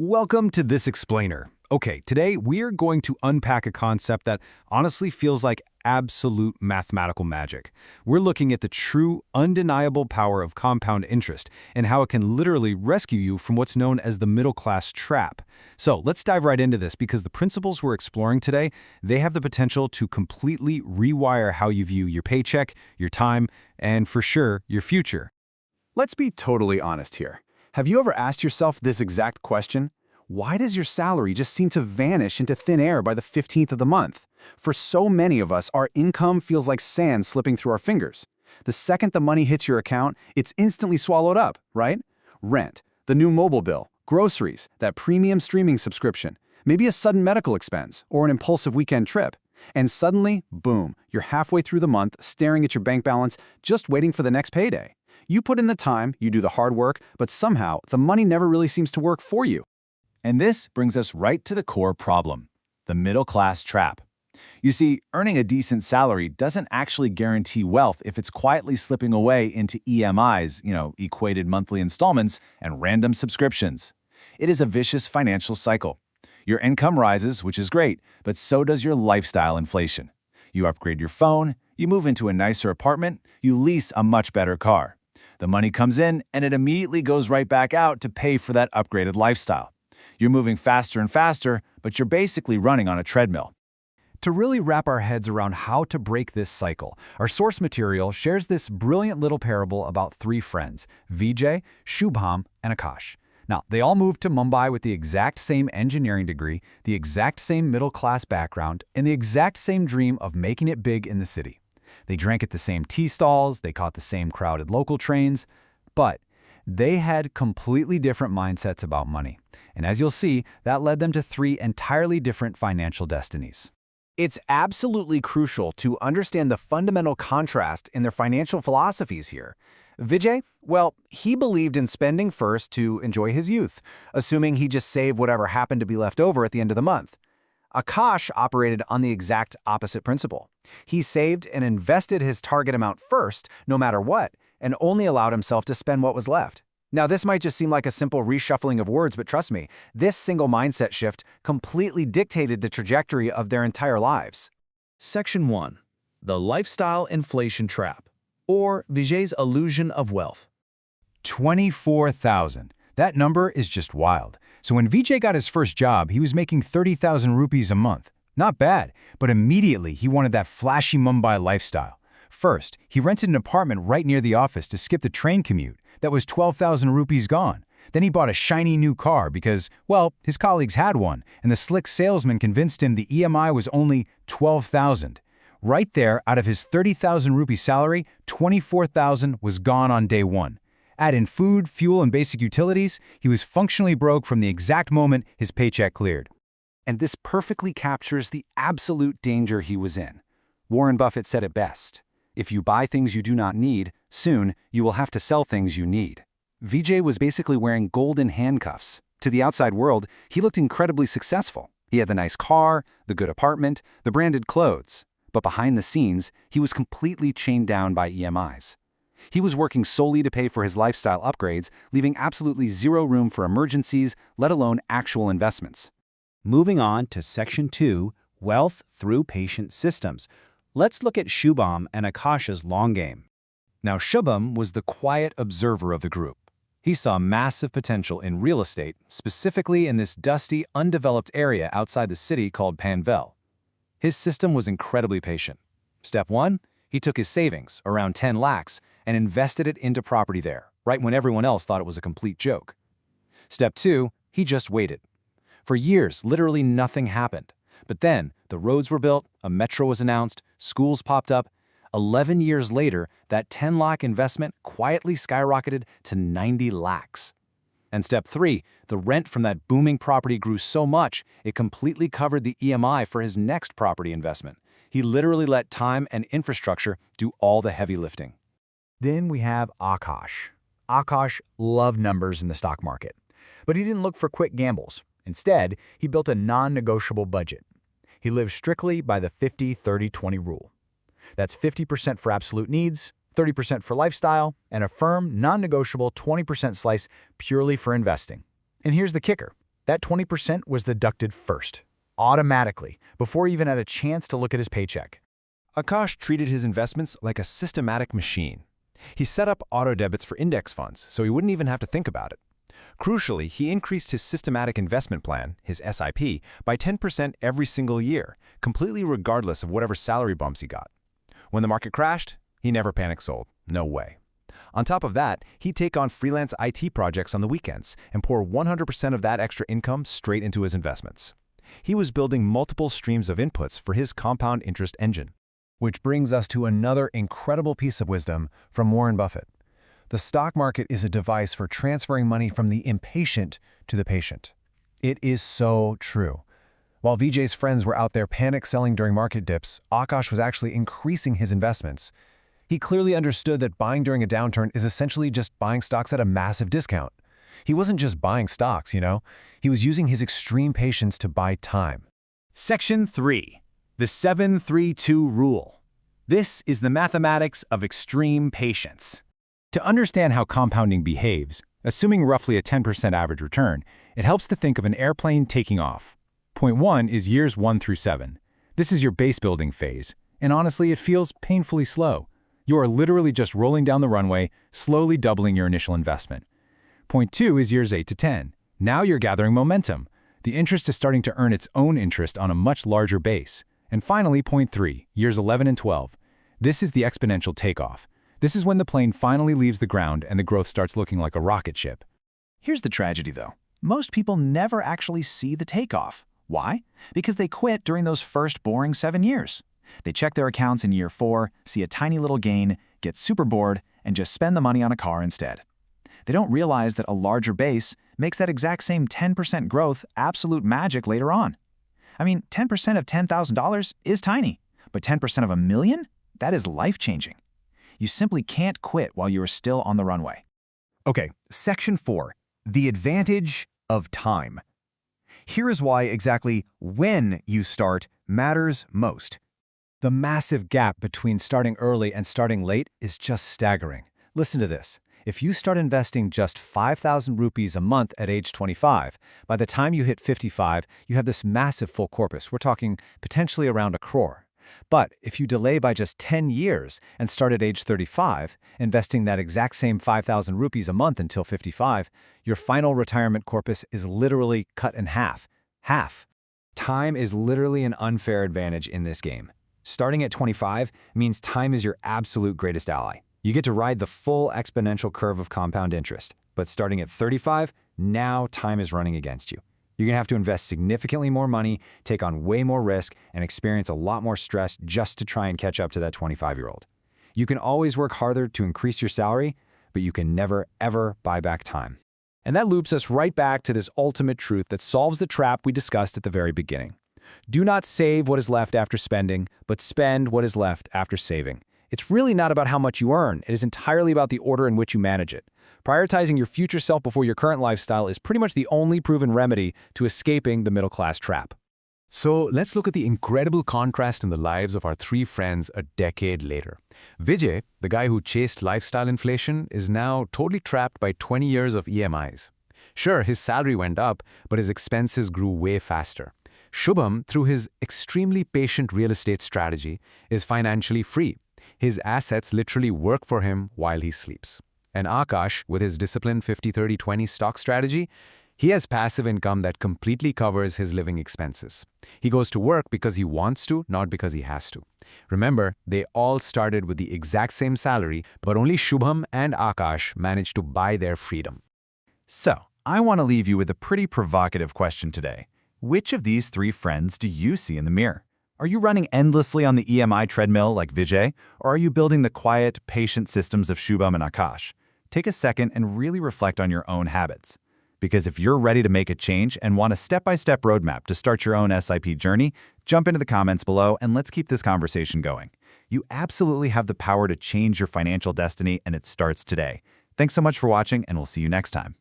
Welcome to This Explainer. Okay, today we are going to unpack a concept that honestly feels like absolute mathematical magic. We're looking at the true, undeniable power of compound interest and how it can literally rescue you from what's known as the middle-class trap. So let's dive right into this because the principles we're exploring today, they have the potential to completely rewire how you view your paycheck, your time, and for sure, your future. Let's be totally honest here. Have you ever asked yourself this exact question? Why does your salary just seem to vanish into thin air by the 15th of the month? For so many of us, our income feels like sand slipping through our fingers. The second the money hits your account, it's instantly swallowed up, right? Rent, the new mobile bill, groceries, that premium streaming subscription, maybe a sudden medical expense or an impulsive weekend trip. And suddenly, boom, you're halfway through the month staring at your bank balance, just waiting for the next payday. You put in the time, you do the hard work, but somehow the money never really seems to work for you. And this brings us right to the core problem, the middle-class trap. You see, earning a decent salary doesn't actually guarantee wealth if it's quietly slipping away into EMIs, equated monthly installments, and random subscriptions. It is a vicious financial cycle. Your income rises, which is great, but so does your lifestyle inflation. You upgrade your phone, you move into a nicer apartment, you lease a much better car. The money comes in, and it immediately goes right back out to pay for that upgraded lifestyle. You're moving faster and faster, but you're basically running on a treadmill. To really wrap our heads around how to break this cycle, our source material shares this brilliant little parable about three friends, Vijay, Shubham, and Akash. Now, they all moved to Mumbai with the exact same engineering degree, the exact same middle-class background, and the exact same dream of making it big in the city. They drank at the same tea stalls, they caught the same crowded local trains, but they had completely different mindsets about money. And as you'll see, that led them to three entirely different financial destinies. It's absolutely crucial to understand the fundamental contrast in their financial philosophies here. Vijay, well, he believed in spending first to enjoy his youth, assuming he just saved whatever happened to be left over at the end of the month. Akash operated on the exact opposite principle. He saved and invested his target amount first, no matter what, and only allowed himself to spend what was left. Now, this might just seem like a simple reshuffling of words, but trust me, this single mindset shift completely dictated the trajectory of their entire lives. Section 1. The Lifestyle Inflation Trap, or Vijay's Illusion of Wealth. 24,000. That number is just wild. So when Vijay got his first job, he was making 30,000 rupees a month. Not bad, but immediately he wanted that flashy Mumbai lifestyle. First, he rented an apartment right near the office to skip the train commute. That was 12,000 rupees gone. Then he bought a shiny new car because, well, his colleagues had one, and the slick salesman convinced him the EMI was only 12,000. Right there, out of his 30,000 rupee salary, 24,000 was gone on day one. Add in food, fuel, and basic utilities, he was functionally broke from the exact moment his paycheck cleared. And this perfectly captures the absolute danger he was in. Warren Buffett said it best. If you buy things you do not need, soon you will have to sell things you need. Vijay was basically wearing golden handcuffs. To the outside world, he looked incredibly successful. He had the nice car, the good apartment, the branded clothes. But behind the scenes, he was completely chained down by EMIs. He was working solely to pay for his lifestyle upgrades, leaving absolutely zero room for emergencies, let alone actual investments. Moving on to Section 2, Wealth Through Patient Systems. Let's look at Shubham and Akash's long game. Now, Shubham was the quiet observer of the group. He saw massive potential in real estate, specifically in this dusty, undeveloped area outside the city called Panvel. His system was incredibly patient. Step 1, he took his savings, around 10 lakhs, and invested it into property there, right when everyone else thought it was a complete joke. Step 2, he just waited. For years, literally nothing happened. But then, the roads were built, a metro was announced, schools popped up. 11 years later, that 10 lakh investment quietly skyrocketed to 90 lakhs. And step 3, the rent from that booming property grew so much, it completely covered the EMI for his next property investment. He literally let time and infrastructure do all the heavy lifting. Then we have Akash. Akash loved numbers in the stock market, but he didn't look for quick gambles. Instead, he built a non-negotiable budget. He lived strictly by the 50-30-20 rule. That's 50% for absolute needs, 30% for lifestyle, and a firm, non-negotiable 20% slice purely for investing. And here's the kicker. That 20% was deducted first, automatically, before he even had a chance to look at his paycheck. Akash treated his investments like a systematic machine. He set up auto debits for index funds, so he wouldn't even have to think about it. Crucially, he increased his systematic investment plan, his SIP, by 10% every single year, completely regardless of whatever salary bumps he got. When the market crashed, he never panic sold. No way. On top of that, he'd take on freelance IT projects on the weekends and pour 100% of that extra income straight into his investments. He was building multiple streams of inputs for his compound interest engine. Which brings us to another incredible piece of wisdom from Warren Buffett. The stock market is a device for transferring money from the impatient to the patient. It is so true. While Vijay's friends were out there panic selling during market dips, Akash was actually increasing his investments. He clearly understood that buying during a downturn is essentially just buying stocks at a massive discount. He wasn't just buying stocks, He was using his extreme patience to buy time. Section 3. The 7-3-2 Rule. This is the mathematics of extreme patience. To understand how compounding behaves, assuming roughly a 10% average return, it helps to think of an airplane taking off. Point 1 is years 1 through 7. This is your base building phase, and honestly, it feels painfully slow. You are literally just rolling down the runway, slowly doubling your initial investment. Point 2 is years 8 to 10. Now you're gathering momentum. The interest is starting to earn its own interest on a much larger base. And finally, point 3, years 11 and 12. This is the exponential takeoff. This is when the plane finally leaves the ground and the growth starts looking like a rocket ship. Here's the tragedy, though. Most people never actually see the takeoff. Why? Because they quit during those first boring 7 years. They check their accounts in year 4, see a tiny little gain, get super bored, and just spend the money on a car instead. They don't realize that a larger base makes that exact same 10% growth absolute magic later on. I mean, 10% of $10,000 is tiny, but 10% of $1 million? That is life-changing. You simply can't quit while you are still on the runway. Okay, Section 4. The advantage of time. Here is why exactly when you start matters most. The massive gap between starting early and starting late is just staggering. Listen to this. If you start investing just 5,000 rupees a month at age 25, by the time you hit 55, you have this massive full corpus. We're talking potentially around 1 crore. But if you delay by just 10 years and start at age 35, investing that exact same 5,000 rupees a month until 55, your final retirement corpus is literally cut in half. Half. Time is literally an unfair advantage in this game. Starting at 25 means time is your absolute greatest ally. You get to ride the full exponential curve of compound interest. But starting at 35, now time is running against you. You're going to have to invest significantly more money, take on way more risk, and experience a lot more stress just to try and catch up to that 25-year-old. You can always work harder to increase your salary, but you can never, ever buy back time. And that loops us right back to this ultimate truth that solves the trap we discussed at the very beginning. Do not save what is left after spending, but spend what is left after saving. It's really not about how much you earn. It is entirely about the order in which you manage it. Prioritizing your future self before your current lifestyle is pretty much the only proven remedy to escaping the middle-class trap. So let's look at the incredible contrast in the lives of our 3 friends a decade later. Vijay, the guy who chased lifestyle inflation, is now totally trapped by 20 years of EMIs. Sure, his salary went up, but his expenses grew way faster. Shubham, through his extremely patient real estate strategy, is financially free. His assets literally work for him while he sleeps. And Akash, with his disciplined 50-30-20 stock strategy, he has passive income that completely covers his living expenses. He goes to work because he wants to, not because he has to. Remember, they all started with the exact same salary, but only Shubham and Akash managed to buy their freedom. So, I want to leave you with a pretty provocative question today. Which of these 3 friends do you see in the mirror? Are you running endlessly on the EMI treadmill like Vijay, or are you building the quiet, patient systems of Shubham and Akash? Take a second and really reflect on your own habits. Because if you're ready to make a change and want a step-by-step roadmap to start your own SIP journey, jump into the comments below and let's keep this conversation going. You absolutely have the power to change your financial destiny, and it starts today. Thanks so much for watching, and we'll see you next time.